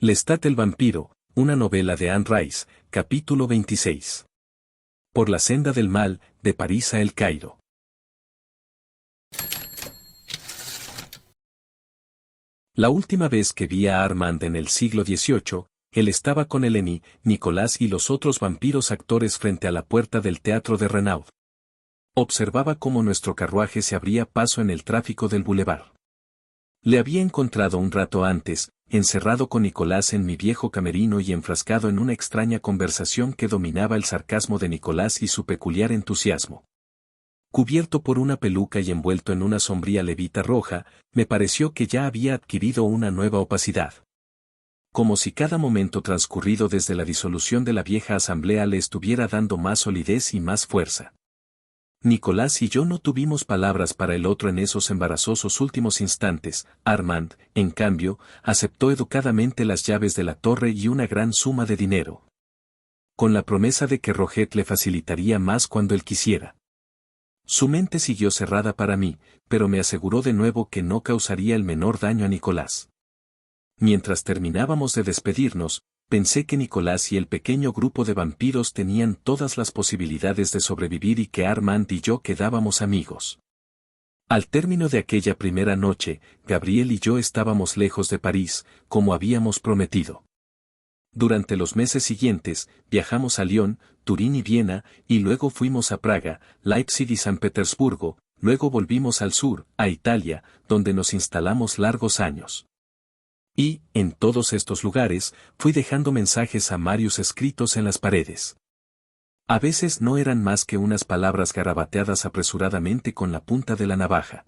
Lestat el vampiro, una novela de Anne Rice, capítulo 26. Por la senda del mal, de París a El Cairo. La última vez que vi a Armand en el siglo XVIII, él estaba con Eleni, Nicolás y los otros vampiros actores frente a la puerta del teatro de Renaud. Observaba cómo nuestro carruaje se abría paso en el tráfico del boulevard. Le había encontrado un rato antes, encerrado con Nicolás en mi viejo camerino y enfrascado en una extraña conversación que dominaba el sarcasmo de Nicolás y su peculiar entusiasmo. Cubierto por una peluca y envuelto en una sombría levita roja, me pareció que ya había adquirido una nueva opacidad. Como si cada momento transcurrido desde la disolución de la vieja asamblea le estuviera dando más solidez y más fuerza. Nicolás y yo no tuvimos palabras para el otro en esos embarazosos últimos instantes. Armand, en cambio, aceptó educadamente las llaves de la torre y una gran suma de dinero, con la promesa de que Roget le facilitaría más cuando él quisiera. Su mente siguió cerrada para mí, pero me aseguró de nuevo que no causaría el menor daño a Nicolás. Mientras terminábamos de despedirnos, pensé que Nicolás y el pequeño grupo de vampiros tenían todas las posibilidades de sobrevivir y que Armand y yo quedábamos amigos. Al término de aquella primera noche, Gabriel y yo estábamos lejos de París, como habíamos prometido. Durante los meses siguientes, viajamos a Lyon, Turín y Viena, y luego fuimos a Praga, Leipzig y San Petersburgo, luego volvimos al sur, a Italia, donde nos instalamos largos años. Y, en todos estos lugares, fui dejando mensajes a Marius escritos en las paredes. A veces no eran más que unas palabras garabateadas apresuradamente con la punta de la navaja.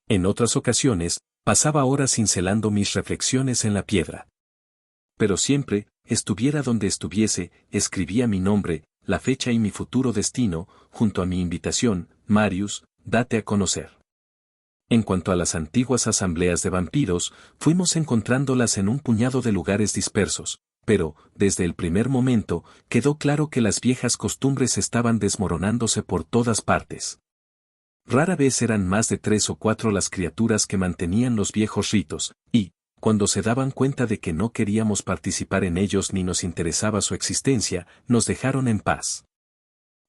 En otras ocasiones, pasaba horas cincelando mis reflexiones en la piedra. Pero siempre, estuviera donde estuviese, escribía mi nombre, la fecha y mi futuro destino, junto a mi invitación: Marius, date a conocer. En cuanto a las antiguas asambleas de vampiros, fuimos encontrándolas en un puñado de lugares dispersos, pero, desde el primer momento, quedó claro que las viejas costumbres estaban desmoronándose por todas partes. Rara vez eran más de 3 o 4 las criaturas que mantenían los viejos ritos, y, cuando se daban cuenta de que no queríamos participar en ellos ni nos interesaba su existencia, nos dejaron en paz.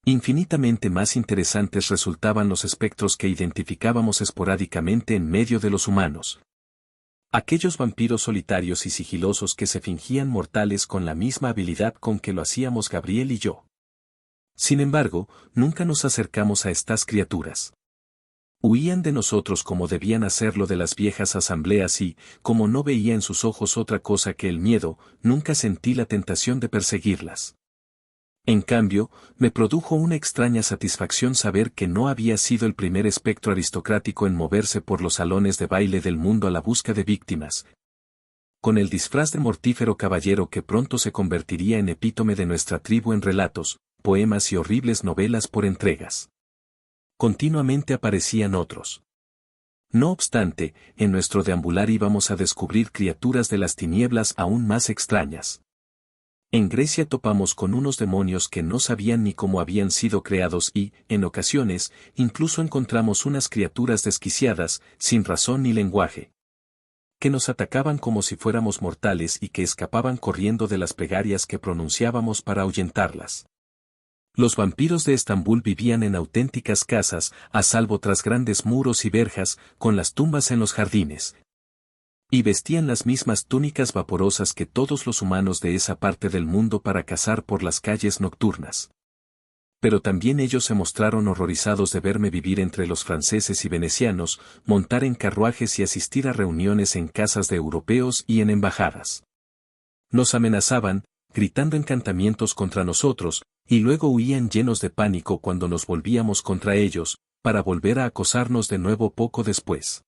Infinitamente más interesantes resultaban los espectros que identificábamos esporádicamente en medio de los humanos. Aquellos vampiros solitarios y sigilosos que se fingían mortales con la misma habilidad con que lo hacíamos Gabriel y yo. Sin embargo, nunca nos acercamos a estas criaturas. Huían de nosotros como debían hacerlo de las viejas asambleas y, como no veía en sus ojos otra cosa que el miedo, nunca sentí la tentación de perseguirlas. En cambio, me produjo una extraña satisfacción saber que no había sido el primer espectro aristocrático en moverse por los salones de baile del mundo a la busca de víctimas, con el disfraz de mortífero caballero que pronto se convertiría en epítome de nuestra tribu en relatos, poemas y horribles novelas por entregas. Continuamente aparecían otros. No obstante, en nuestro deambular íbamos a descubrir criaturas de las tinieblas aún más extrañas. En Grecia topamos con unos demonios que no sabían ni cómo habían sido creados y, en ocasiones, incluso encontramos unas criaturas desquiciadas, sin razón ni lenguaje, que nos atacaban como si fuéramos mortales y que escapaban corriendo de las plegarias que pronunciábamos para ahuyentarlas. Los vampiros de Estambul vivían en auténticas casas, a salvo tras grandes muros y verjas, con las tumbas en los jardines. Y vestían las mismas túnicas vaporosas que todos los humanos de esa parte del mundo para cazar por las calles nocturnas. Pero también ellos se mostraron horrorizados de verme vivir entre los franceses y venecianos, montar en carruajes y asistir a reuniones en casas de europeos y en embajadas. Nos amenazaban, gritando encantamientos contra nosotros, y luego huían llenos de pánico cuando nos volvíamos contra ellos, para volver a acosarnos de nuevo poco después.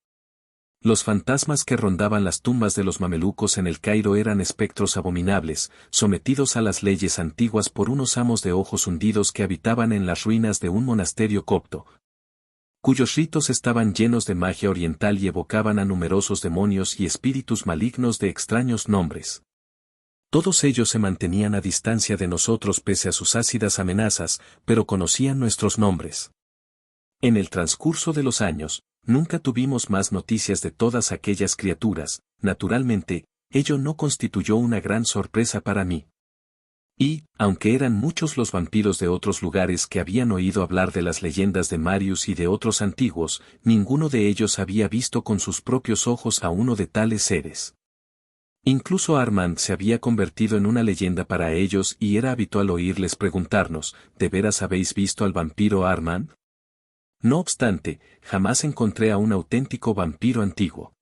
Los fantasmas que rondaban las tumbas de los mamelucos en el Cairo eran espectros abominables, sometidos a las leyes antiguas por unos amos de ojos hundidos que habitaban en las ruinas de un monasterio copto, cuyos ritos estaban llenos de magia oriental y evocaban a numerosos demonios y espíritus malignos de extraños nombres. Todos ellos se mantenían a distancia de nosotros pese a sus ácidas amenazas, pero conocían nuestros nombres. En el transcurso de los años, nunca tuvimos más noticias de todas aquellas criaturas, naturalmente, ello no constituyó una gran sorpresa para mí. Y, aunque eran muchos los vampiros de otros lugares que habían oído hablar de las leyendas de Marius y de otros antiguos, ninguno de ellos había visto con sus propios ojos a uno de tales seres. Incluso Armand se había convertido en una leyenda para ellos y era habitual oírles preguntarnos, ¿de veras habéis visto al vampiro Armand? No obstante, jamás encontré a un auténtico vampiro antiguo.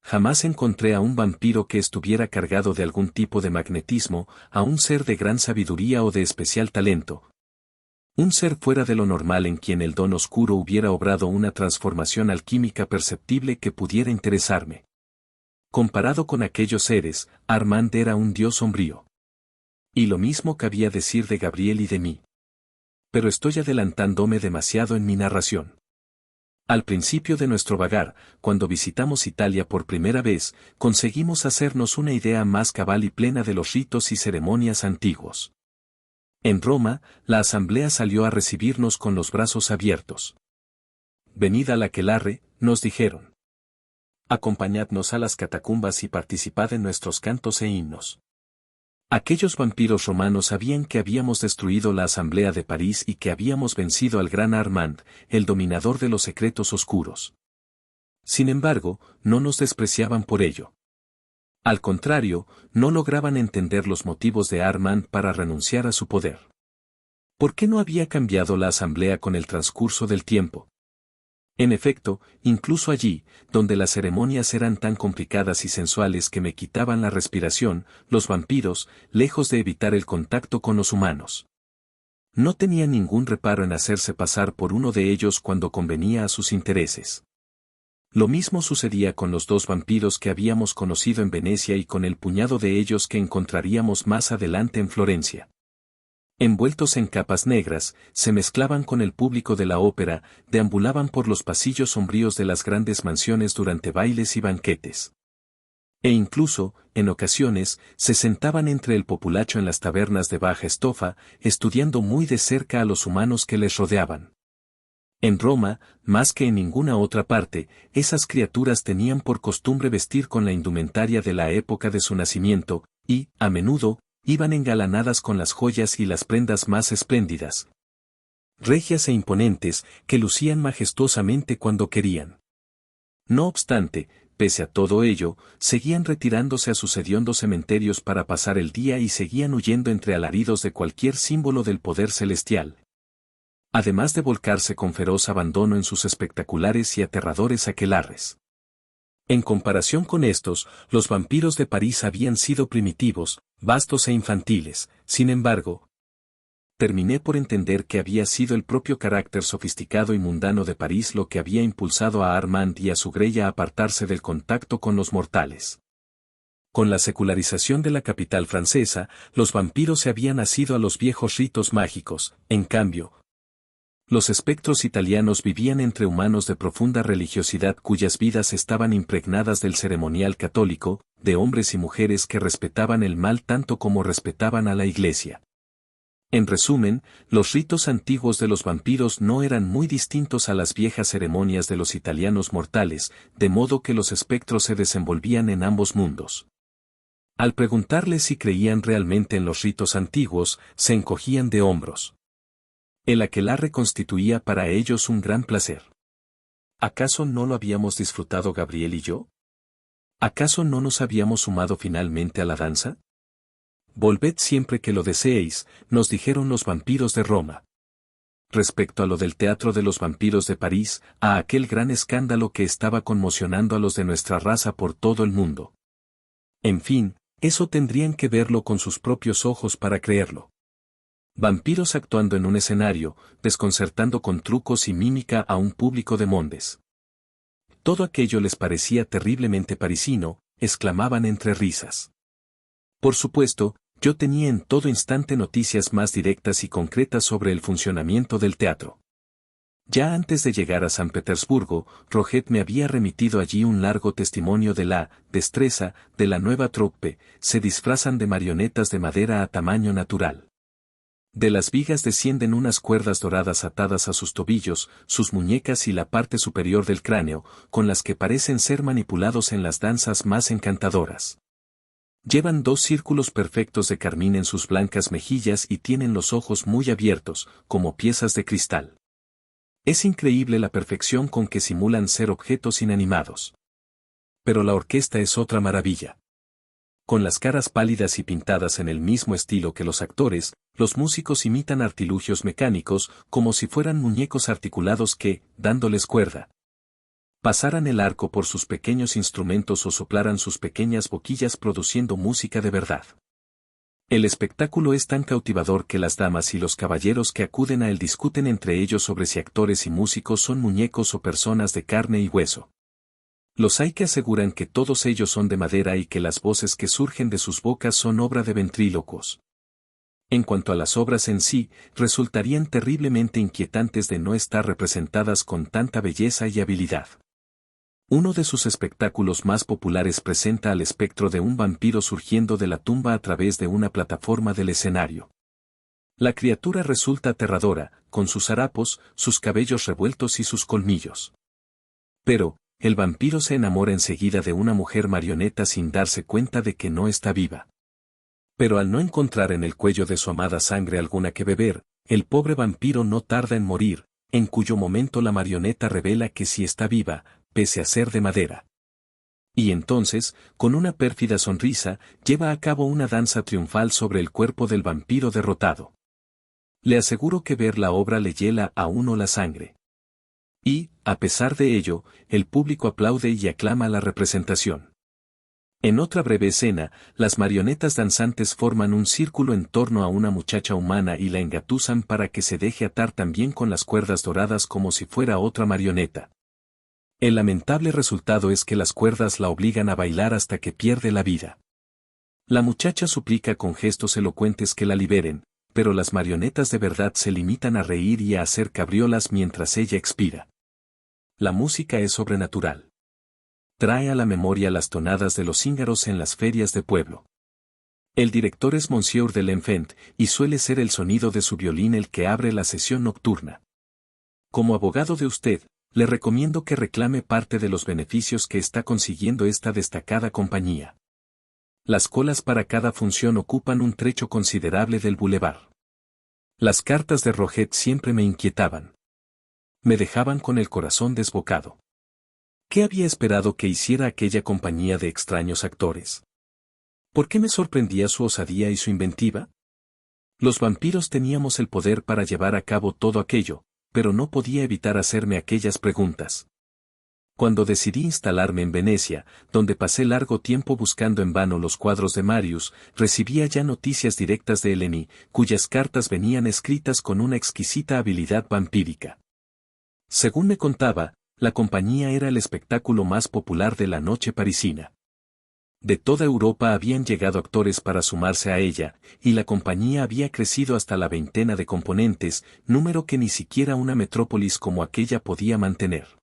Jamás encontré a un vampiro que estuviera cargado de algún tipo de magnetismo, a un ser de gran sabiduría o de especial talento. Un ser fuera de lo normal en quien el don oscuro hubiera obrado una transformación alquímica perceptible que pudiera interesarme. Comparado con aquellos seres, Armand era un dios sombrío. Y lo mismo cabía decir de Gabriel y de mí. Pero estoy adelantándome demasiado en mi narración. Al principio de nuestro vagar, cuando visitamos Italia por primera vez, conseguimos hacernos una idea más cabal y plena de los ritos y ceremonias antiguos. En Roma, la asamblea salió a recibirnos con los brazos abiertos. Venid al aquelarre, nos dijeron. Acompañadnos a las catacumbas y participad en nuestros cantos e himnos. Aquellos vampiros romanos sabían que habíamos destruido la Asamblea de París y que habíamos vencido al gran Armand, el dominador de los secretos oscuros. Sin embargo, no nos despreciaban por ello. Al contrario, no lograban entender los motivos de Armand para renunciar a su poder. ¿Por qué no había cambiado la Asamblea con el transcurso del tiempo? En efecto, incluso allí, donde las ceremonias eran tan complicadas y sensuales que me quitaban la respiración, los vampiros, lejos de evitar el contacto con los humanos, no tenían ningún reparo en hacerse pasar por uno de ellos cuando convenía a sus intereses. Lo mismo sucedía con los dos vampiros que habíamos conocido en Venecia y con el puñado de ellos que encontraríamos más adelante en Florencia. Envueltos en capas negras, se mezclaban con el público de la ópera, deambulaban por los pasillos sombríos de las grandes mansiones durante bailes y banquetes. E incluso, en ocasiones, se sentaban entre el populacho en las tabernas de baja estofa, estudiando muy de cerca a los humanos que les rodeaban. En Roma, más que en ninguna otra parte, esas criaturas tenían por costumbre vestir con la indumentaria de la época de su nacimiento, y, a menudo, iban engalanadas con las joyas y las prendas más espléndidas, regias e imponentes, que lucían majestuosamente cuando querían. No obstante, pese a todo ello, seguían retirándose a sus hediondos cementerios para pasar el día y seguían huyendo entre alaridos de cualquier símbolo del poder celestial. Además de volcarse con feroz abandono en sus espectaculares y aterradores aquelarres. En comparación con estos, los vampiros de París habían sido primitivos, vastos e infantiles. Sin embargo, terminé por entender que había sido el propio carácter sofisticado y mundano de París lo que había impulsado a Armand y a su grey a apartarse del contacto con los mortales. Con la secularización de la capital francesa, los vampiros se habían asido a los viejos ritos mágicos. En cambio, los espectros italianos vivían entre humanos de profunda religiosidad cuyas vidas estaban impregnadas del ceremonial católico, de hombres y mujeres que respetaban el mal tanto como respetaban a la Iglesia. En resumen, los ritos antiguos de los vampiros no eran muy distintos a las viejas ceremonias de los italianos mortales, de modo que los espectros se desenvolvían en ambos mundos. Al preguntarles si creían realmente en los ritos antiguos, se encogían de hombros. El aquelarre constituía para ellos un gran placer. ¿Acaso no lo habíamos disfrutado Gabriel y yo? ¿Acaso no nos habíamos sumado finalmente a la danza? Volved siempre que lo deseéis, nos dijeron los vampiros de Roma. Respecto a lo del teatro de los vampiros de París, a aquel gran escándalo que estaba conmocionando a los de nuestra raza por todo el mundo. En fin, eso tendrían que verlo con sus propios ojos para creerlo. Vampiros actuando en un escenario, desconcertando con trucos y mímica a un público de mondes. Todo aquello les parecía terriblemente parisino, exclamaban entre risas. Por supuesto, yo tenía en todo instante noticias más directas y concretas sobre el funcionamiento del teatro. Ya antes de llegar a San Petersburgo, Roget me había remitido allí un largo testimonio de la destreza de la nueva troupe, se disfrazan de marionetas de madera a tamaño natural. De las vigas descienden unas cuerdas doradas atadas a sus tobillos, sus muñecas y la parte superior del cráneo, con las que parecen ser manipulados en las danzas más encantadoras. Llevan 2 círculos perfectos de carmín en sus blancas mejillas y tienen los ojos muy abiertos, como piezas de cristal. Es increíble la perfección con que simulan ser objetos inanimados. Pero la orquesta es otra maravilla. Con las caras pálidas y pintadas en el mismo estilo que los actores, los músicos imitan artilugios mecánicos como si fueran muñecos articulados que, dándoles cuerda, pasaran el arco por sus pequeños instrumentos o soplaran sus pequeñas boquillas produciendo música de verdad. El espectáculo es tan cautivador que las damas y los caballeros que acuden a él discuten entre ellos sobre si actores y músicos son muñecos o personas de carne y hueso. Los hay que aseguran que todos ellos son de madera y que las voces que surgen de sus bocas son obra de ventrílocos. En cuanto a las obras en sí, resultarían terriblemente inquietantes de no estar representadas con tanta belleza y habilidad. Uno de sus espectáculos más populares presenta al espectro de un vampiro surgiendo de la tumba a través de una plataforma del escenario. La criatura resulta aterradora, con sus harapos, sus cabellos revueltos y sus colmillos. Pero, el vampiro se enamora enseguida de una mujer marioneta sin darse cuenta de que no está viva. Pero al no encontrar en el cuello de su amada sangre alguna que beber, el pobre vampiro no tarda en morir, en cuyo momento la marioneta revela que sí está viva, pese a ser de madera. Y entonces, con una pérfida sonrisa, lleva a cabo una danza triunfal sobre el cuerpo del vampiro derrotado. Le aseguro que ver la obra le hiela a uno la sangre. Y, a pesar de ello, el público aplaude y aclama la representación. En otra breve escena, las marionetas danzantes forman un círculo en torno a una muchacha humana y la engatusan para que se deje atar también con las cuerdas doradas como si fuera otra marioneta. El lamentable resultado es que las cuerdas la obligan a bailar hasta que pierde la vida. La muchacha suplica con gestos elocuentes que la liberen, pero las marionetas de verdad se limitan a reír y a hacer cabriolas mientras ella expira. La música es sobrenatural. Trae a la memoria las tonadas de los cíngaros en las ferias de pueblo. El director es Monsieur de l'Enfant, y suele ser el sonido de su violín el que abre la sesión nocturna. Como abogado de usted, le recomiendo que reclame parte de los beneficios que está consiguiendo esta destacada compañía. Las colas para cada función ocupan un trecho considerable del bulevar. Las cartas de Roget siempre me inquietaban. Me dejaban con el corazón desbocado. ¿Qué había esperado que hiciera aquella compañía de extraños actores? ¿Por qué me sorprendía su osadía y su inventiva? Los vampiros teníamos el poder para llevar a cabo todo aquello, pero no podía evitar hacerme aquellas preguntas. Cuando decidí instalarme en Venecia, donde pasé largo tiempo buscando en vano los cuadros de Marius, recibía ya noticias directas de Eleni, cuyas cartas venían escritas con una exquisita habilidad vampírica. Según me contaba, la compañía era el espectáculo más popular de la noche parisina. De toda Europa habían llegado actores para sumarse a ella, y la compañía había crecido hasta la 20 de componentes, número que ni siquiera una metrópolis como aquella podía mantener.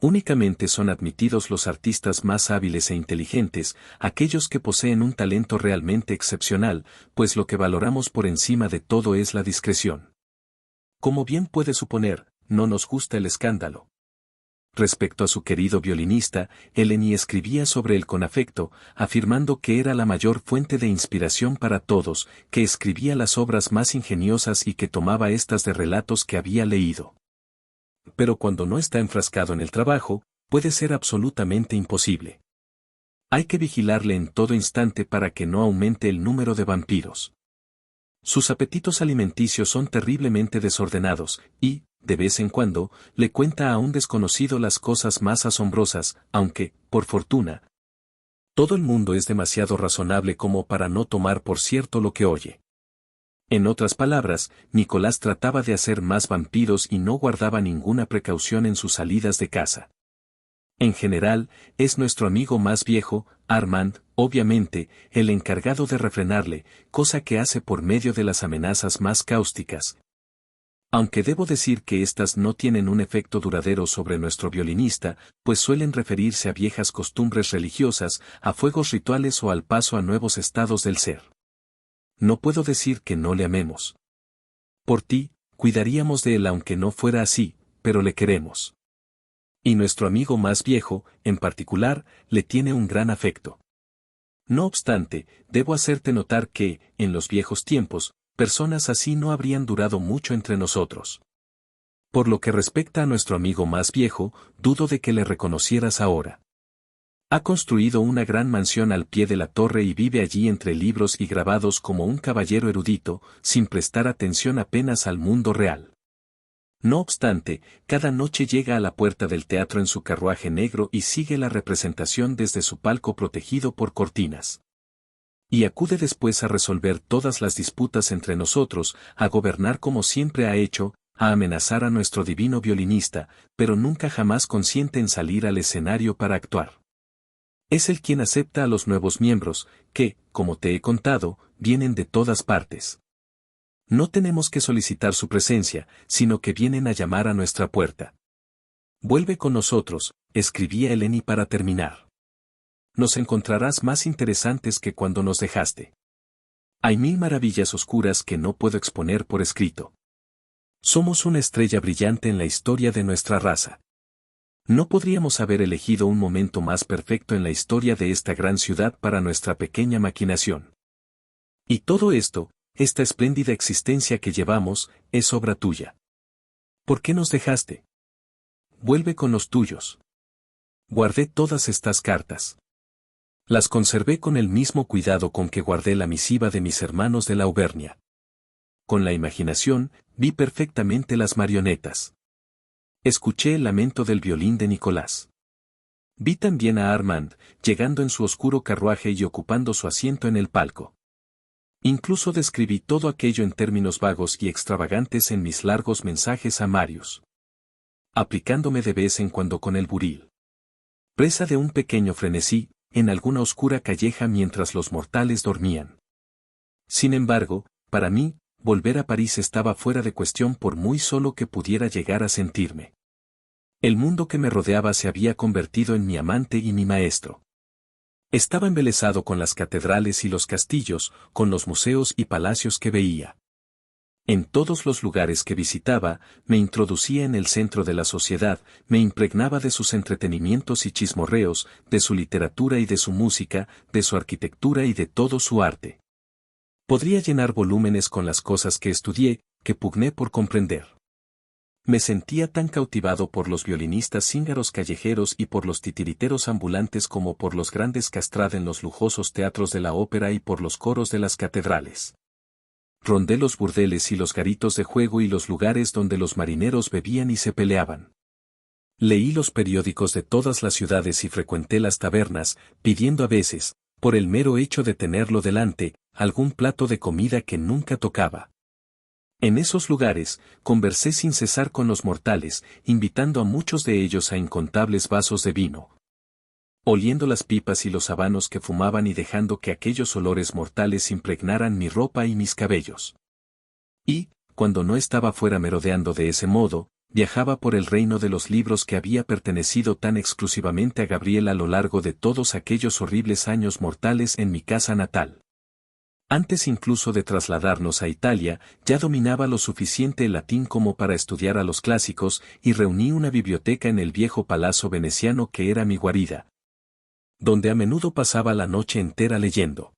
Únicamente son admitidos los artistas más hábiles e inteligentes, aquellos que poseen un talento realmente excepcional, pues lo que valoramos por encima de todo es la discreción. Como bien puede suponer, no nos gusta el escándalo. Respecto a su querido violinista, Eleni escribía sobre él con afecto, afirmando que era la mayor fuente de inspiración para todos, que escribía las obras más ingeniosas y que tomaba estas de relatos que había leído. Pero cuando no está enfrascado en el trabajo, puede ser absolutamente imposible. Hay que vigilarle en todo instante para que no aumente el número de vampiros. Sus apetitos alimenticios son terriblemente desordenados, y, de vez en cuando, le cuenta a un desconocido las cosas más asombrosas, aunque, por fortuna, todo el mundo es demasiado razonable como para no tomar por cierto lo que oye. En otras palabras, Nicolás trataba de hacer más vampiros y no guardaba ninguna precaución en sus salidas de casa. En general, es nuestro amigo más viejo, Armand, obviamente, el encargado de refrenarle, cosa que hace por medio de las amenazas más cáusticas. Aunque debo decir que éstas no tienen un efecto duradero sobre nuestro violinista, pues suelen referirse a viejas costumbres religiosas, a fuegos rituales o al paso a nuevos estados del ser. No puedo decir que no le amemos. Por ti, cuidaríamos de él aunque no fuera así, pero le queremos. Y nuestro amigo más viejo, en particular, le tiene un gran afecto. No obstante, debo hacerte notar que, en los viejos tiempos, personas así no habrían durado mucho entre nosotros. Por lo que respecta a nuestro amigo más viejo, dudo de que le reconocieras ahora. Ha construido una gran mansión al pie de la torre y vive allí entre libros y grabados como un caballero erudito, sin prestar atención apenas al mundo real. No obstante, cada noche llega a la puerta del teatro en su carruaje negro y sigue la representación desde su palco protegido por cortinas. Y acude después a resolver todas las disputas entre nosotros, a gobernar como siempre ha hecho, a amenazar a nuestro divino violinista, pero nunca jamás consiente en salir al escenario para actuar. Es él quien acepta a los nuevos miembros, que, como te he contado, vienen de todas partes. No tenemos que solicitar su presencia, sino que vienen a llamar a nuestra puerta. Vuelve con nosotros, escribía Eleni para terminar. Nos encontrarás más interesantes que cuando nos dejaste. Hay 1000 maravillas oscuras que no puedo exponer por escrito. Somos una estrella brillante en la historia de nuestra raza. No podríamos haber elegido un momento más perfecto en la historia de esta gran ciudad para nuestra pequeña maquinación. Y todo esto, esta espléndida existencia que llevamos, es obra tuya. ¿Por qué nos dejaste? Vuelve con los tuyos. Guardé todas estas cartas. Las conservé con el mismo cuidado con que guardé la misiva de mis hermanos de la Auvernia. Con la imaginación, vi perfectamente las marionetas. Escuché el lamento del violín de Nicolás. Vi también a Armand, llegando en su oscuro carruaje y ocupando su asiento en el palco. Incluso describí todo aquello en términos vagos y extravagantes en mis largos mensajes a Marius. Aplicándome de vez en cuando con el buril. Presa de un pequeño frenesí, en alguna oscura calleja mientras los mortales dormían. Sin embargo, para mí, volver a París estaba fuera de cuestión por muy solo que pudiera llegar a sentirme. El mundo que me rodeaba se había convertido en mi amante y mi maestro. Estaba embelesado con las catedrales y los castillos, con los museos y palacios que veía. En todos los lugares que visitaba, me introducía en el centro de la sociedad, me impregnaba de sus entretenimientos y chismorreos, de su literatura y de su música, de su arquitectura y de todo su arte. Podría llenar volúmenes con las cosas que estudié, que pugné por comprender. Me sentía tan cautivado por los violinistas cíngaros callejeros y por los titiriteros ambulantes como por los grandes castrad en los lujosos teatros de la ópera y por los coros de las catedrales. Rondé los burdeles y los garitos de juego y los lugares donde los marineros bebían y se peleaban. Leí los periódicos de todas las ciudades y frecuenté las tabernas, pidiendo a veces, por el mero hecho de tenerlo delante, algún plato de comida que nunca tocaba. En esos lugares, conversé sin cesar con los mortales, invitando a muchos de ellos a incontables vasos de vino. Oliendo las pipas y los habanos que fumaban y dejando que aquellos olores mortales impregnaran mi ropa y mis cabellos. Y, cuando no estaba fuera merodeando de ese modo, viajaba por el reino de los libros que había pertenecido tan exclusivamente a Gabriel a lo largo de todos aquellos horribles años mortales en mi casa natal. Antes incluso de trasladarnos a Italia, ya dominaba lo suficiente el latín como para estudiar a los clásicos y reuní una biblioteca en el viejo palazzo veneciano que era mi guarida, donde a menudo pasaba la noche entera leyendo.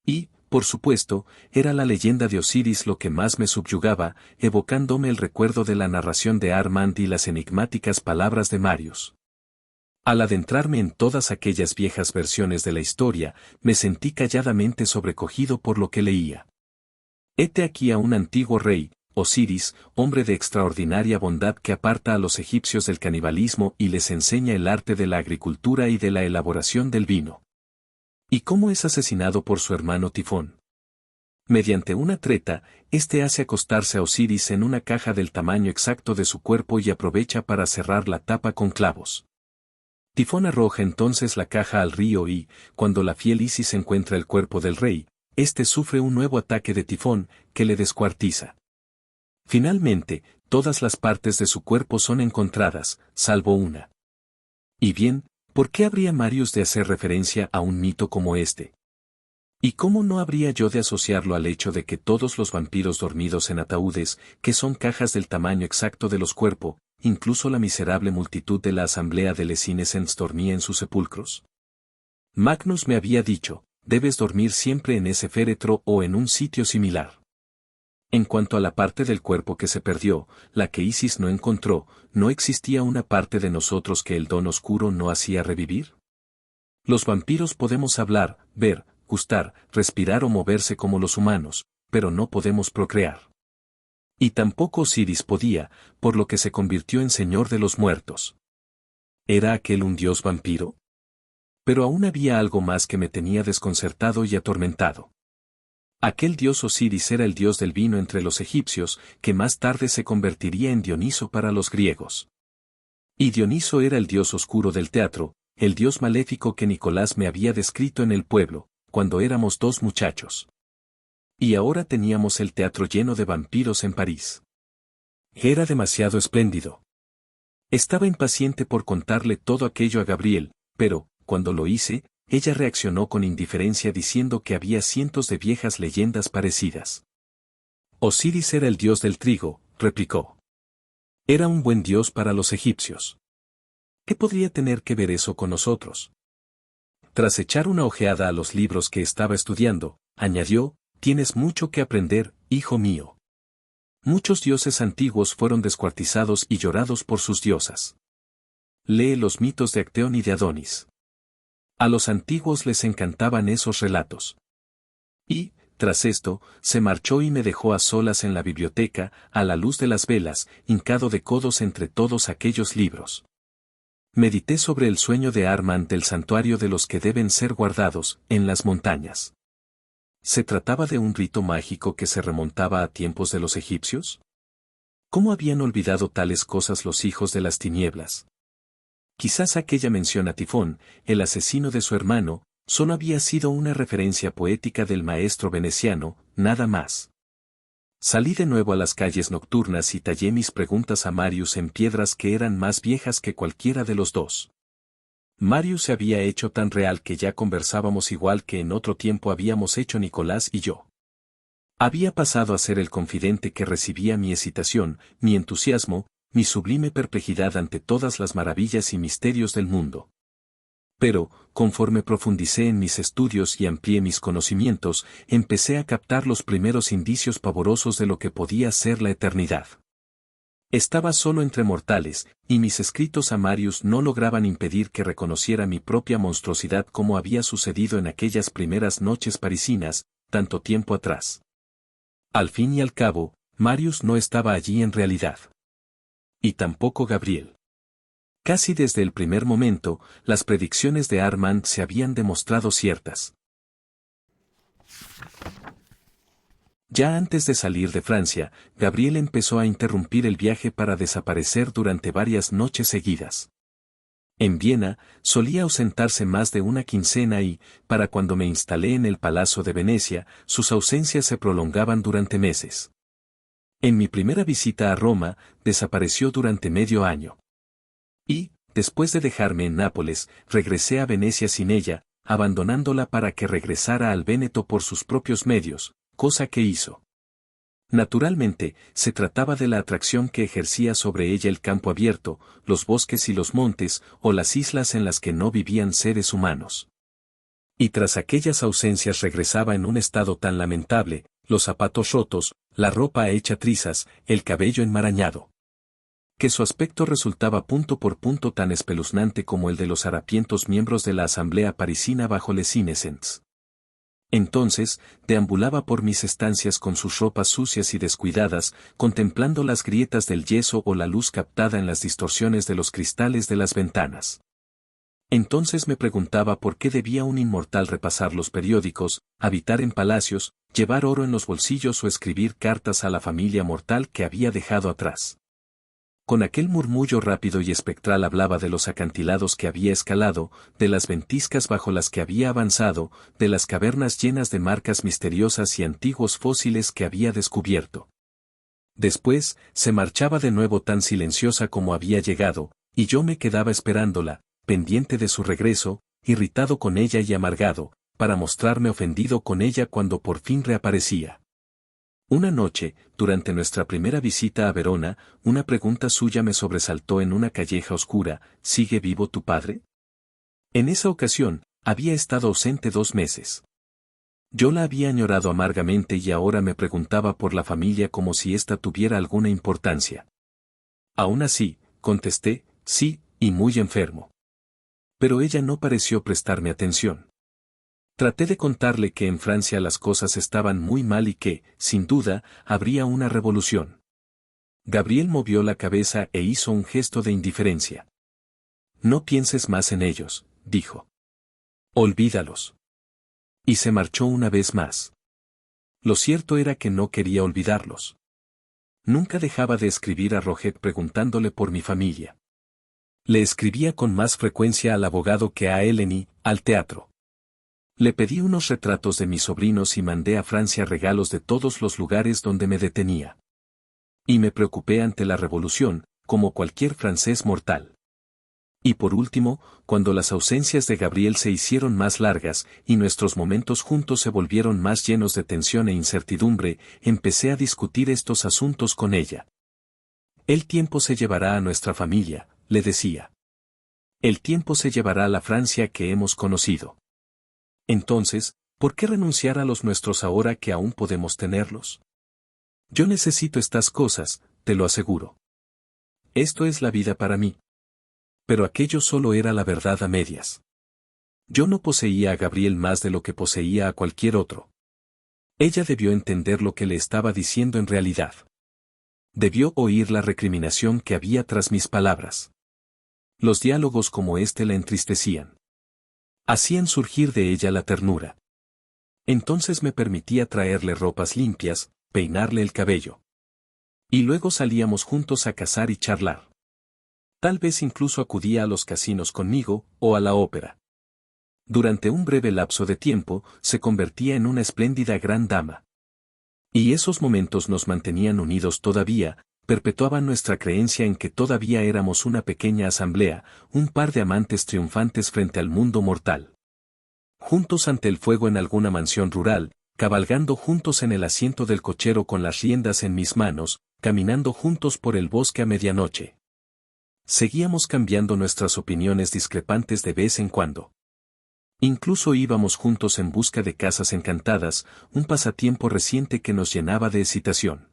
Y, por supuesto, era la leyenda de Osiris lo que más me subyugaba, evocándome el recuerdo de la narración de Armand y las enigmáticas palabras de Marius. Al adentrarme en todas aquellas viejas versiones de la historia, me sentí calladamente sobrecogido por lo que leía. Hete aquí a un antiguo rey, Osiris, hombre de extraordinaria bondad que aparta a los egipcios del canibalismo y les enseña el arte de la agricultura y de la elaboración del vino. ¿Y cómo es asesinado por su hermano Tifón? Mediante una treta, éste hace acostarse a Osiris en una caja del tamaño exacto de su cuerpo y aprovecha para cerrar la tapa con clavos. Tifón arroja entonces la caja al río y, cuando la fiel Isis encuentra el cuerpo del rey, éste sufre un nuevo ataque de tifón, que le descuartiza. Finalmente, todas las partes de su cuerpo son encontradas, salvo una. Y bien, ¿por qué habría Marius de hacer referencia a un mito como este? ¿Y cómo no habría yo de asociarlo al hecho de que todos los vampiros dormidos en ataúdes, que son cajas del tamaño exacto de los cuerpos, incluso la miserable multitud de la asamblea de Les Innocents dormía en sus sepulcros? Magnus me había dicho, debes dormir siempre en ese féretro o en un sitio similar. En cuanto a la parte del cuerpo que se perdió, la que Isis no encontró, ¿no existía una parte de nosotros que el don oscuro no hacía revivir? Los vampiros podemos hablar, ver, gustar, respirar o moverse como los humanos, pero no podemos procrear. Y tampoco Osiris podía, por lo que se convirtió en señor de los muertos. ¿Era aquel un dios vampiro? Pero aún había algo más que me tenía desconcertado y atormentado. Aquel dios Osiris era el dios del vino entre los egipcios, que más tarde se convertiría en Dioniso para los griegos. Y Dioniso era el dios oscuro del teatro, el dios maléfico que Nicolás me había descrito en el pueblo, cuando éramos 2 muchachos. Y ahora teníamos el teatro lleno de vampiros en París. Era demasiado espléndido. Estaba impaciente por contarle todo aquello a Gabriel, pero, cuando lo hice, ella reaccionó con indiferencia diciendo que había cientos de viejas leyendas parecidas. Osiris era el dios del trigo, replicó. Era un buen dios para los egipcios. ¿Qué podría tener que ver eso con nosotros? Tras echar una ojeada a los libros que estaba estudiando, añadió, tienes mucho que aprender, hijo mío. Muchos dioses antiguos fueron descuartizados y llorados por sus diosas. Lee los mitos de Acteón y de Adonis. A los antiguos les encantaban esos relatos. Y, tras esto, se marchó y me dejó a solas en la biblioteca, a la luz de las velas, hincado de codos entre todos aquellos libros. Medité sobre el sueño de Arma ante el santuario de los que deben ser guardados, en las montañas. ¿Se trataba de un rito mágico que se remontaba a tiempos de los egipcios? ¿Cómo habían olvidado tales cosas los hijos de las tinieblas? Quizás aquella mención a Tifón, el asesino de su hermano, solo había sido una referencia poética del maestro veneciano, nada más. Salí de nuevo a las calles nocturnas y tallé mis preguntas a Marius en piedras que eran más viejas que cualquiera de los dos. Marius se había hecho tan real que ya conversábamos igual que en otro tiempo habíamos hecho Nicolás y yo. Había pasado a ser el confidente que recibía mi excitación, mi entusiasmo, mi sublime perplejidad ante todas las maravillas y misterios del mundo. Pero, conforme profundicé en mis estudios y amplié mis conocimientos, empecé a captar los primeros indicios pavorosos de lo que podía ser la eternidad. Estaba solo entre mortales, y mis escritos a Marius no lograban impedir que reconociera mi propia monstruosidad como había sucedido en aquellas primeras noches parisinas, tanto tiempo atrás. Al fin y al cabo, Marius no estaba allí en realidad. Y tampoco Gabriel. Casi desde el primer momento, las predicciones de Armand se habían demostrado ciertas. Ya antes de salir de Francia, Gabriel empezó a interrumpir el viaje para desaparecer durante varias noches seguidas. En Viena, solía ausentarse más de una quincena y, para cuando me instalé en el Palacio de Venecia, sus ausencias se prolongaban durante meses. En mi primera visita a Roma, desapareció durante medio año. Y, después de dejarme en Nápoles, regresé a Venecia sin ella, abandonándola para que regresara al Véneto por sus propios medios, cosa que hizo. Naturalmente, se trataba de la atracción que ejercía sobre ella el campo abierto, los bosques y los montes, o las islas en las que no vivían seres humanos. Y tras aquellas ausencias regresaba en un estado tan lamentable, los zapatos rotos, la ropa hecha trizas, el cabello enmarañado, que su aspecto resultaba punto por punto tan espeluznante como el de los harapientos miembros de la asamblea parisina bajo les Innocents. Entonces, deambulaba por mis estancias con sus ropas sucias y descuidadas, contemplando las grietas del yeso o la luz captada en las distorsiones de los cristales de las ventanas. Entonces me preguntaba por qué debía un inmortal repasar los periódicos, habitar en palacios, llevar oro en los bolsillos o escribir cartas a la familia mortal que había dejado atrás. Con aquel murmullo rápido y espectral hablaba de los acantilados que había escalado, de las ventiscas bajo las que había avanzado, de las cavernas llenas de marcas misteriosas y antiguos fósiles que había descubierto. Después, se marchaba de nuevo tan silenciosa como había llegado, y yo me quedaba esperándola, pendiente de su regreso, irritado con ella y amargado, para mostrarme ofendido con ella cuando por fin reaparecía. Una noche, durante nuestra primera visita a Verona, una pregunta suya me sobresaltó en una calleja oscura: ¿sigue vivo tu padre? En esa ocasión, Había estado ausente 2 meses. Yo la había añorado amargamente y ahora me preguntaba por la familia como si ésta tuviera alguna importancia. Aún así, contesté, sí, y muy enfermo. Pero ella no pareció prestarme atención. Traté de contarle que en Francia las cosas estaban muy mal y que, sin duda, habría una revolución. Gabriel movió la cabeza e hizo un gesto de indiferencia. No pienses más en ellos, dijo. Olvídalos. Y se marchó una vez más. Lo cierto era que no quería olvidarlos. Nunca dejaba de escribir a Roget preguntándole por mi familia. Le escribía con más frecuencia al abogado que a Eleni, al teatro. Le pedí unos retratos de mis sobrinos y mandé a Francia regalos de todos los lugares donde me detenía. Y me preocupé ante la revolución, como cualquier francés mortal. Y por último, cuando las ausencias de Gabriel se hicieron más largas y nuestros momentos juntos se volvieron más llenos de tensión e incertidumbre, empecé a discutir estos asuntos con ella. El tiempo se llevará a nuestra familia, le decía. El tiempo se llevará a la Francia que hemos conocido. Entonces, ¿por qué renunciar a los nuestros ahora que aún podemos tenerlos? Yo necesito estas cosas, te lo aseguro. Esto es la vida para mí. Pero aquello solo era la verdad a medias. Yo no poseía a Gabriel más de lo que poseía a cualquier otro. Ella debió entender lo que le estaba diciendo en realidad. Debió oír la recriminación que había tras mis palabras. Los diálogos como este la entristecían. Hacían surgir de ella la ternura. Entonces me permitía traerle ropas limpias, peinarle el cabello. Y luego salíamos juntos a cazar y charlar. Tal vez incluso acudía a los casinos conmigo, o a la ópera. Durante un breve lapso de tiempo, se convertía en una espléndida gran dama. Y esos momentos nos mantenían unidos todavía, perpetuaban nuestra creencia en que todavía éramos una pequeña asamblea, un par de amantes triunfantes frente al mundo mortal. Juntos ante el fuego en alguna mansión rural, cabalgando juntos en el asiento del cochero con las riendas en mis manos, caminando juntos por el bosque a medianoche. Seguíamos cambiando nuestras opiniones discrepantes de vez en cuando. Incluso íbamos juntos en busca de casas encantadas, un pasatiempo reciente que nos llenaba de excitación.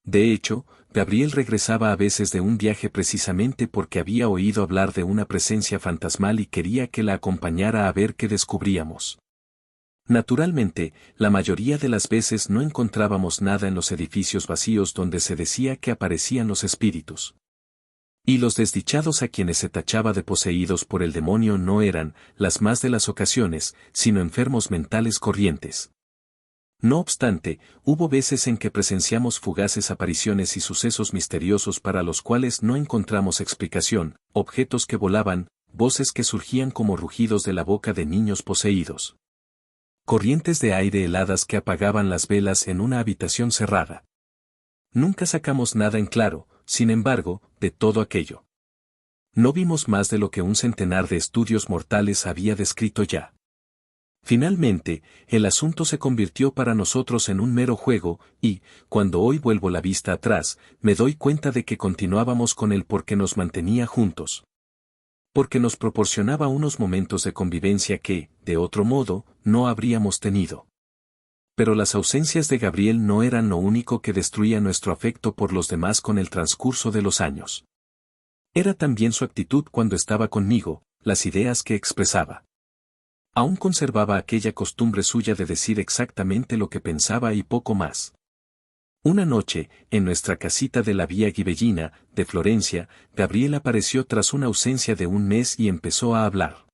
De hecho, Gabriel regresaba a veces de un viaje precisamente porque había oído hablar de una presencia fantasmal y quería que la acompañara a ver qué descubríamos. Naturalmente, la mayoría de las veces no encontrábamos nada en los edificios vacíos donde se decía que aparecían los espíritus. Y los desdichados a quienes se tachaba de poseídos por el demonio no eran, las más de las ocasiones, sino enfermos mentales corrientes. No obstante, hubo veces en que presenciamos fugaces apariciones y sucesos misteriosos para los cuales no encontramos explicación, objetos que volaban, voces que surgían como rugidos de la boca de niños poseídos. Corrientes de aire heladas que apagaban las velas en una habitación cerrada. Nunca sacamos nada en claro, sin embargo, de todo aquello. No vimos más de lo que un centenar de estudios mortales había descrito ya. Finalmente, el asunto se convirtió para nosotros en un mero juego, y, cuando hoy vuelvo la vista atrás, me doy cuenta de que continuábamos con él porque nos mantenía juntos. Porque nos proporcionaba unos momentos de convivencia que, de otro modo, no habríamos tenido. Pero las ausencias de Gabriel no eran lo único que destruía nuestro afecto por los demás con el transcurso de los años. Era también su actitud cuando estaba conmigo, las ideas que expresaba. Aún conservaba aquella costumbre suya de decir exactamente lo que pensaba y poco más. Una noche, en nuestra casita de la Vía Ghibellina, de Florencia, Gabriel apareció tras una ausencia de un mes y empezó a hablar.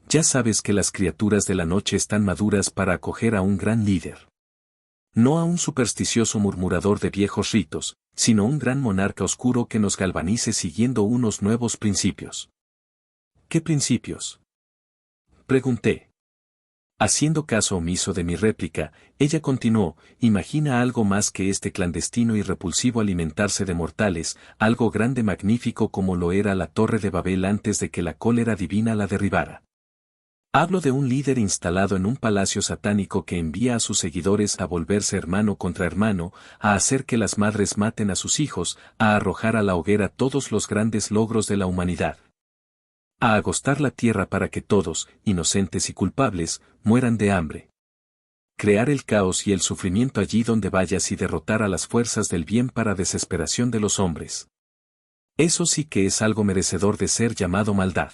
Ya sabes que las criaturas de la noche están maduras para acoger a un gran líder. No a un supersticioso murmurador de viejos ritos, sino un gran monarca oscuro que nos galvanice siguiendo unos nuevos principios. ¿Qué principios?, pregunté. Haciendo caso omiso de mi réplica, ella continuó, imagina algo más que este clandestino y repulsivo alimentarse de mortales, algo grande magnífico como lo era la Torre de Babel antes de que la cólera divina la derribara. Hablo de un líder instalado en un palacio satánico que envía a sus seguidores a volverse hermano contra hermano, a hacer que las madres maten a sus hijos, a arrojar a la hoguera todos los grandes logros de la humanidad. A agostar la tierra para que todos, inocentes y culpables, mueran de hambre. Crear el caos y el sufrimiento allí donde vayas y derrotar a las fuerzas del bien para desesperación de los hombres. Eso sí que es algo merecedor de ser llamado maldad.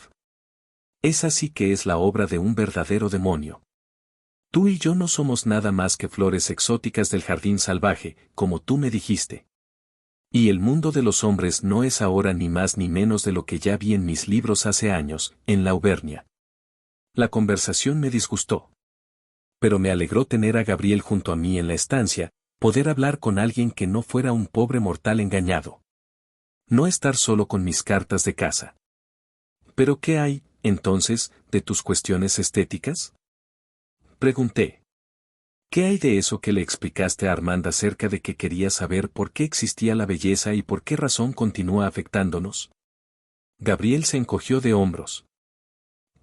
Esa sí que es la obra de un verdadero demonio. Tú y yo no somos nada más que flores exóticas del jardín salvaje, como tú me dijiste. Y el mundo de los hombres no es ahora ni más ni menos de lo que ya vi en mis libros hace años, en la Auvernia. La conversación me disgustó. Pero me alegró tener a Gabriel junto a mí en la estancia, poder hablar con alguien que no fuera un pobre mortal engañado. No estar solo con mis cartas de casa. ¿Pero qué hay, entonces, de tus cuestiones estéticas? Pregunté. ¿Qué hay de eso que le explicaste a Armand acerca de que quería saber por qué existía la belleza y por qué razón continúa afectándonos? Gabriel se encogió de hombros.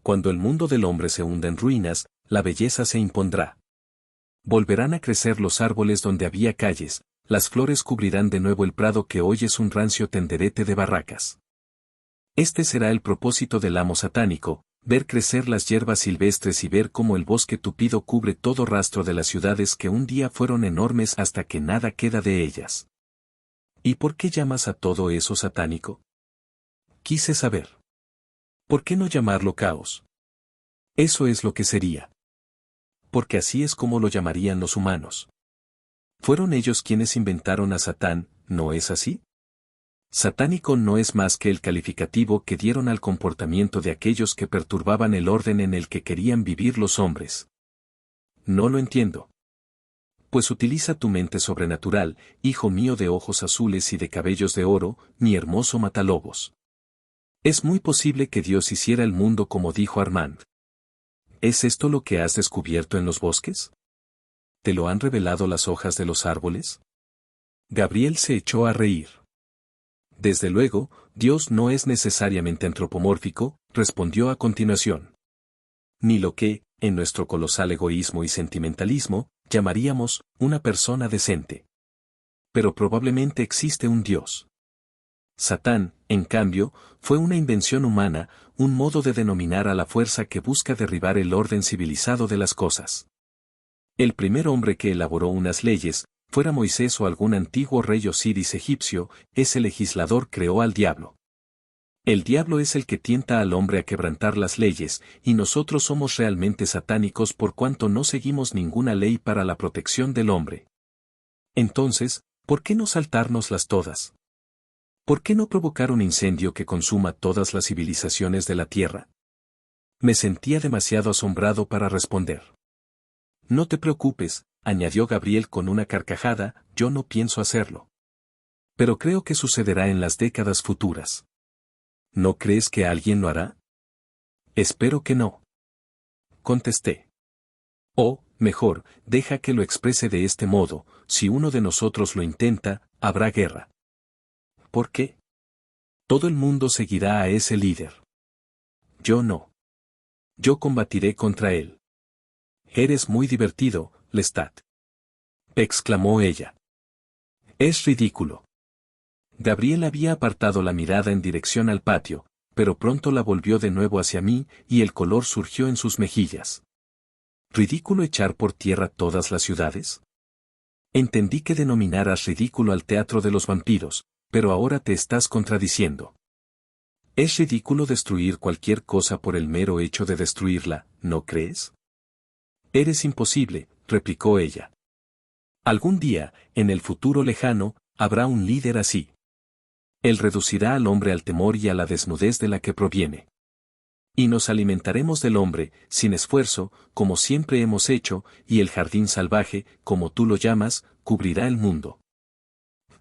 Cuando el mundo del hombre se hunda en ruinas, la belleza se impondrá. Volverán a crecer los árboles donde había calles, las flores cubrirán de nuevo el prado que hoy es un rancio tenderete de barracas. Este será el propósito del amo satánico, ver crecer las hierbas silvestres y ver cómo el bosque tupido cubre todo rastro de las ciudades que un día fueron enormes hasta que nada queda de ellas. ¿Y por qué llamas a todo eso satánico? Quise saber. ¿Por qué no llamarlo caos? Eso es lo que sería. Porque así es como lo llamarían los humanos. Fueron ellos quienes inventaron a Satán, ¿no es así? Satánico no es más que el calificativo que dieron al comportamiento de aquellos que perturbaban el orden en el que querían vivir los hombres. No lo entiendo. Pues utiliza tu mente sobrenatural, hijo mío de ojos azules y de cabellos de oro, mi hermoso matalobos. Es muy posible que Dios hiciera el mundo como dijo Armand. ¿Es esto lo que has descubierto en los bosques? ¿Te lo han revelado las hojas de los árboles? Gabriel se echó a reír. Desde luego, Dios no es necesariamente antropomórfico, respondió a continuación. Ni lo que, en nuestro colosal egoísmo y sentimentalismo, llamaríamos una persona decente. Pero probablemente existe un Dios. Satán, en cambio, fue una invención humana, un modo de denominar a la fuerza que busca derribar el orden civilizado de las cosas. El primer hombre que elaboró unas leyes, fuera Moisés o algún antiguo rey Osiris egipcio, ese legislador creó al diablo. El diablo es el que tienta al hombre a quebrantar las leyes, y nosotros somos realmente satánicos por cuanto no seguimos ninguna ley para la protección del hombre. Entonces, ¿por qué no saltárnoslas todas? ¿Por qué no provocar un incendio que consuma todas las civilizaciones de la Tierra? Me sentía demasiado asombrado para responder. No te preocupes, añadió Gabriel con una carcajada, yo no pienso hacerlo. Pero creo que sucederá en las décadas futuras. ¿No crees que alguien lo hará? Espero que no. Contesté. O, mejor, deja que lo exprese de este modo, si uno de nosotros lo intenta, habrá guerra. ¿Por qué? Todo el mundo seguirá a ese líder. Yo no. Yo combatiré contra él. Eres muy divertido, Lestat. Exclamó ella. Es ridículo. Gabriel había apartado la mirada en dirección al patio, pero pronto la volvió de nuevo hacia mí, y el color surgió en sus mejillas. ¿Ridículo echar por tierra todas las ciudades? Entendí que denominaras ridículo al teatro de los vampiros, pero ahora te estás contradiciendo. Es ridículo destruir cualquier cosa por el mero hecho de destruirla, ¿no crees? Eres imposible, replicó ella. Algún día, en el futuro lejano, habrá un líder así. Él reducirá al hombre al temor y a la desnudez de la que proviene. Y nos alimentaremos del hombre, sin esfuerzo, como siempre hemos hecho, y el jardín salvaje, como tú lo llamas, cubrirá el mundo.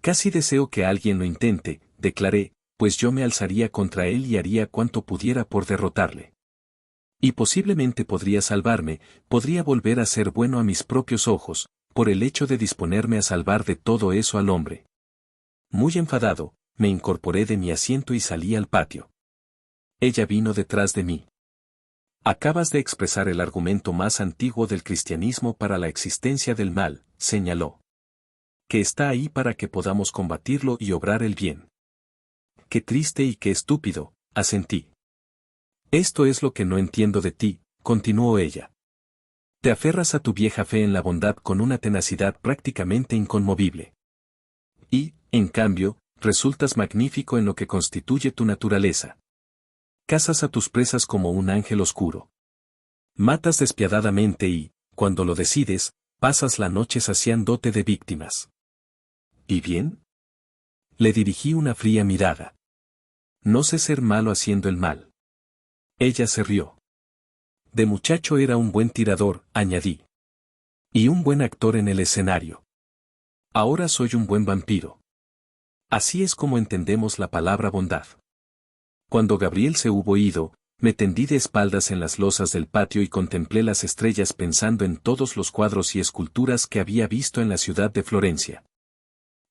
Casi deseo que alguien lo intente, declaré, pues yo me alzaría contra él y haría cuanto pudiera por derrotarle. Y posiblemente podría salvarme, podría volver a ser bueno a mis propios ojos, por el hecho de disponerme a salvar de todo eso al hombre. Muy enfadado, me incorporé de mi asiento y salí al patio. Ella vino detrás de mí. Acabas de expresar el argumento más antiguo del cristianismo para la existencia del mal, señaló. Que está ahí para que podamos combatirlo y obrar el bien. Qué triste y qué estúpido, asentí. Esto es lo que no entiendo de ti, continuó ella. Te aferras a tu vieja fe en la bondad con una tenacidad prácticamente inconmovible. Y, en cambio, resultas magnífico en lo que constituye tu naturaleza. Cazas a tus presas como un ángel oscuro. Matas despiadadamente y, cuando lo decides, pasas la noche saciándote de víctimas. ¿Y bien? Le dirigí una fría mirada. No sé ser malo haciendo el mal. Ella se rió. De muchacho era un buen tirador, añadí. Y un buen actor en el escenario. Ahora soy un buen vampiro. Así es como entendemos la palabra bondad. Cuando Gabriel se hubo ido, me tendí de espaldas en las losas del patio y contemplé las estrellas pensando en todos los cuadros y esculturas que había visto en la ciudad de Florencia.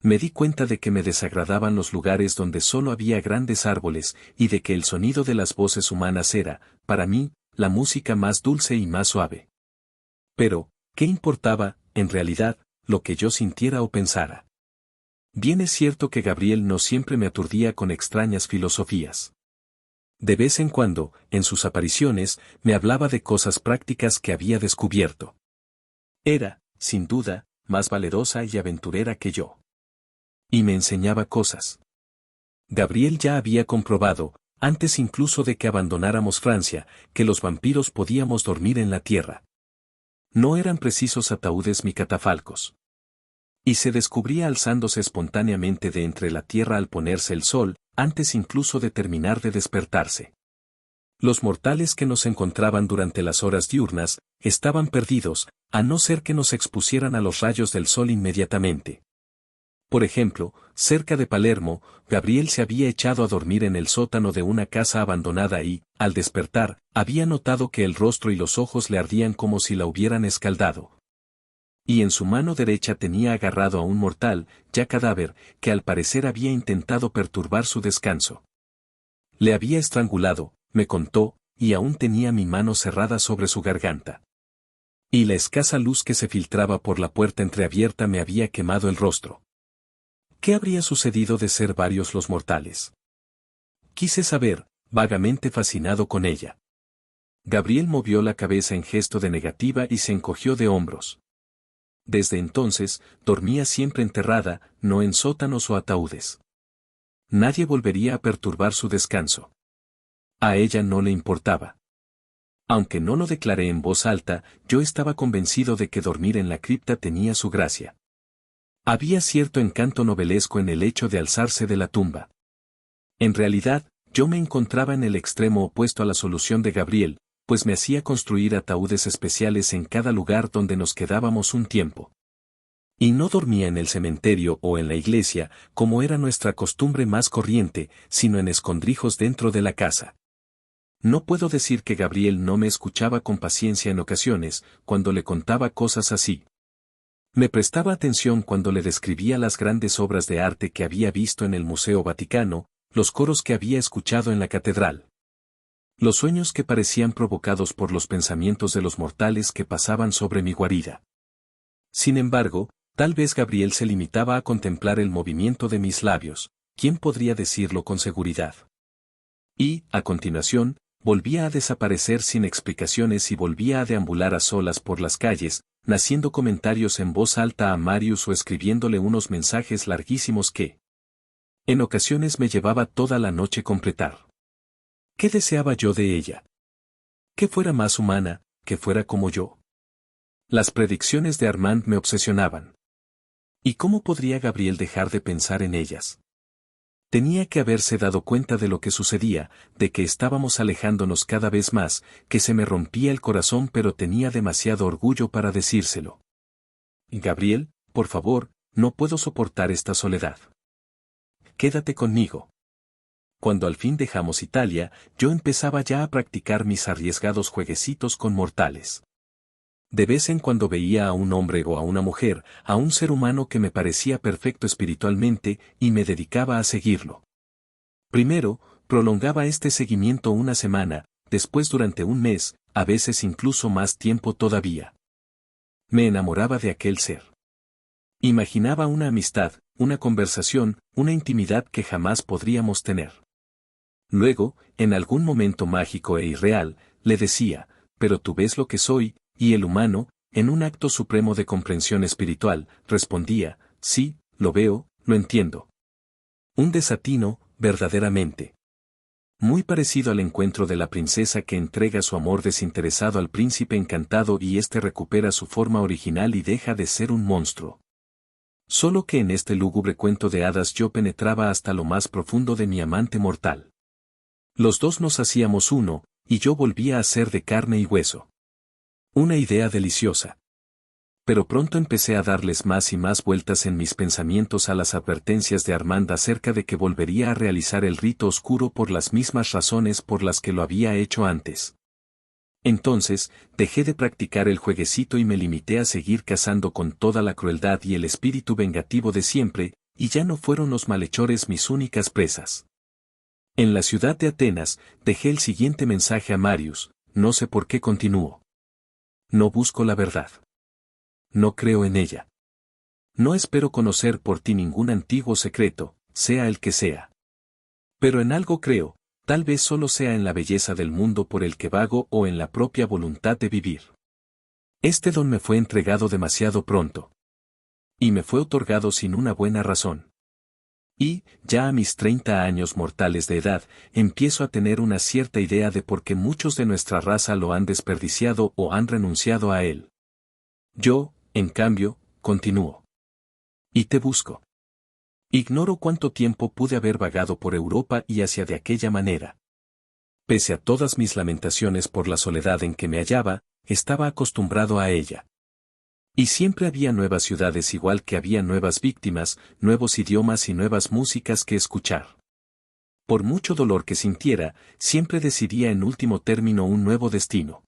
Me di cuenta de que me desagradaban los lugares donde solo había grandes árboles y de que el sonido de las voces humanas era, para mí, la música más dulce y más suave. Pero, ¿qué importaba, en realidad, lo que yo sintiera o pensara? Bien es cierto que Gabriel no siempre me aturdía con extrañas filosofías. De vez en cuando, en sus apariciones, me hablaba de cosas prácticas que había descubierto. Era, sin duda, más valerosa y aventurera que yo. Y me enseñaba cosas. Gabriel ya había comprobado, antes incluso de que abandonáramos Francia, que los vampiros podíamos dormir en la tierra. No eran precisos ataúdes ni catafalcos. Y se descubría alzándose espontáneamente de entre la tierra al ponerse el sol, antes incluso de terminar de despertarse. Los mortales que nos encontraban durante las horas diurnas, estaban perdidos, a no ser que nos expusieran a los rayos del sol inmediatamente. Por ejemplo, cerca de Palermo, Gabriel se había echado a dormir en el sótano de una casa abandonada y, al despertar, había notado que el rostro y los ojos le ardían como si la hubieran escaldado. Y en su mano derecha tenía agarrado a un mortal, ya cadáver, que al parecer había intentado perturbar su descanso. Le había estrangulado, me contó, y aún tenía mi mano cerrada sobre su garganta. Y la escasa luz que se filtraba por la puerta entreabierta me había quemado el rostro. ¿Qué habría sucedido de ser varios los mortales? Quise saber, vagamente fascinado con ella. Gabriel movió la cabeza en gesto de negativa y se encogió de hombros. Desde entonces, dormía siempre enterrada, no en sótanos o ataúdes. Nadie volvería a perturbar su descanso. A ella no le importaba. Aunque no lo declaré en voz alta, yo estaba convencido de que dormir en la cripta tenía su gracia. Había cierto encanto novelesco en el hecho de alzarse de la tumba. En realidad, yo me encontraba en el extremo opuesto a la solución de Gabriel, pues me hacía construir ataúdes especiales en cada lugar donde nos quedábamos un tiempo. Y no dormía en el cementerio o en la iglesia, como era nuestra costumbre más corriente, sino en escondrijos dentro de la casa. No puedo decir que Gabriel no me escuchaba con paciencia en ocasiones, cuando le contaba cosas así. Me prestaba atención cuando le describía las grandes obras de arte que había visto en el Museo Vaticano, los coros que había escuchado en la catedral. Los sueños que parecían provocados por los pensamientos de los mortales que pasaban sobre mi guarida. Sin embargo, tal vez Gabriel se limitaba a contemplar el movimiento de mis labios, ¿quién podría decirlo con seguridad? Y, a continuación, volvía a desaparecer sin explicaciones y volvía a deambular a solas por las calles, haciendo comentarios en voz alta a Marius o escribiéndole unos mensajes larguísimos que, en ocasiones me llevaba toda la noche completar. ¿Qué deseaba yo de ella? Que fuera más humana, que fuera como yo. Las predicciones de Armand me obsesionaban. ¿Y cómo podría Gabriel dejar de pensar en ellas? Tenía que haberse dado cuenta de lo que sucedía, de que estábamos alejándonos cada vez más, que se me rompía el corazón pero tenía demasiado orgullo para decírselo. Gabriel, por favor, no puedo soportar esta soledad. Quédate conmigo. Cuando al fin dejamos Italia, yo empezaba ya a practicar mis arriesgados jueguecitos con mortales. De vez en cuando veía a un hombre o a una mujer, a un ser humano que me parecía perfecto espiritualmente, y me dedicaba a seguirlo. Primero, prolongaba este seguimiento una semana, después durante un mes, a veces incluso más tiempo todavía. Me enamoraba de aquel ser. Imaginaba una amistad, una conversación, una intimidad que jamás podríamos tener. Luego, en algún momento mágico e irreal, le decía, pero tú ves lo que soy, y el humano, en un acto supremo de comprensión espiritual, respondía, sí, lo veo, lo entiendo. Un desatino, verdaderamente. Muy parecido al encuentro de la princesa que entrega su amor desinteresado al príncipe encantado y éste recupera su forma original y deja de ser un monstruo. Solo que en este lúgubre cuento de hadas yo penetraba hasta lo más profundo de mi amante mortal. Los dos nos hacíamos uno, y yo volvía a ser de carne y hueso. Una idea deliciosa. Pero pronto empecé a darles más y más vueltas en mis pensamientos a las advertencias de Armand acerca de que volvería a realizar el rito oscuro por las mismas razones por las que lo había hecho antes. Entonces, dejé de practicar el jueguecito y me limité a seguir cazando con toda la crueldad y el espíritu vengativo de siempre, y ya no fueron los malhechores mis únicas presas. En la ciudad de Atenas, dejé el siguiente mensaje a Marius, no sé por qué continúo. No busco la verdad. No creo en ella. No espero conocer por ti ningún antiguo secreto, sea el que sea. Pero en algo creo, tal vez solo sea en la belleza del mundo por el que vago o en la propia voluntad de vivir. Este don me fue entregado demasiado pronto. Y me fue otorgado sin una buena razón. Y, ya a mis 30 años mortales de edad, empiezo a tener una cierta idea de por qué muchos de nuestra raza lo han desperdiciado o han renunciado a él. Yo, en cambio, continúo. Y te busco. Ignoro cuánto tiempo pude haber vagado por Europa y hacia de aquella manera. Pese a todas mis lamentaciones por la soledad en que me hallaba, estaba acostumbrado a ella. Y siempre había nuevas ciudades igual que había nuevas víctimas, nuevos idiomas y nuevas músicas que escuchar. Por mucho dolor que sintiera, siempre decidía en último término un nuevo destino.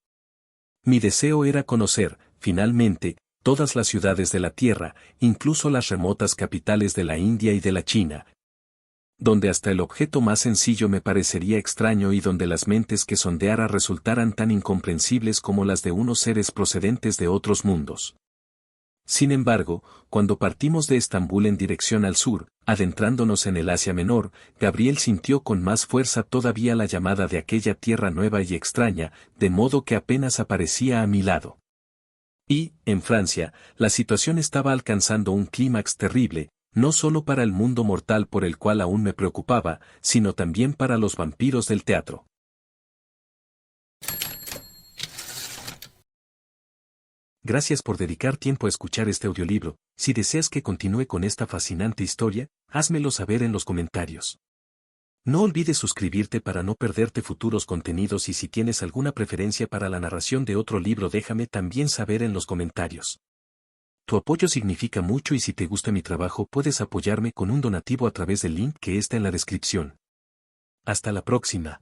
Mi deseo era conocer, finalmente, todas las ciudades de la Tierra, incluso las remotas capitales de la India y de la China, donde hasta el objeto más sencillo me parecería extraño y donde las mentes que sondeara resultaran tan incomprensibles como las de unos seres procedentes de otros mundos. Sin embargo, cuando partimos de Estambul en dirección al sur, adentrándonos en el Asia Menor, Gabriel sintió con más fuerza todavía la llamada de aquella tierra nueva y extraña, de modo que apenas aparecía a mi lado. Y, en Francia, la situación estaba alcanzando un clímax terrible, no solo para el mundo mortal por el cual aún me preocupaba, sino también para los vampiros del teatro. Gracias por dedicar tiempo a escuchar este audiolibro. Si deseas que continúe con esta fascinante historia, házmelo saber en los comentarios. No olvides suscribirte para no perderte futuros contenidos y si tienes alguna preferencia para la narración de otro libro déjame también saber en los comentarios. Tu apoyo significa mucho y si te gusta mi trabajo puedes apoyarme con un donativo a través del link que está en la descripción. Hasta la próxima.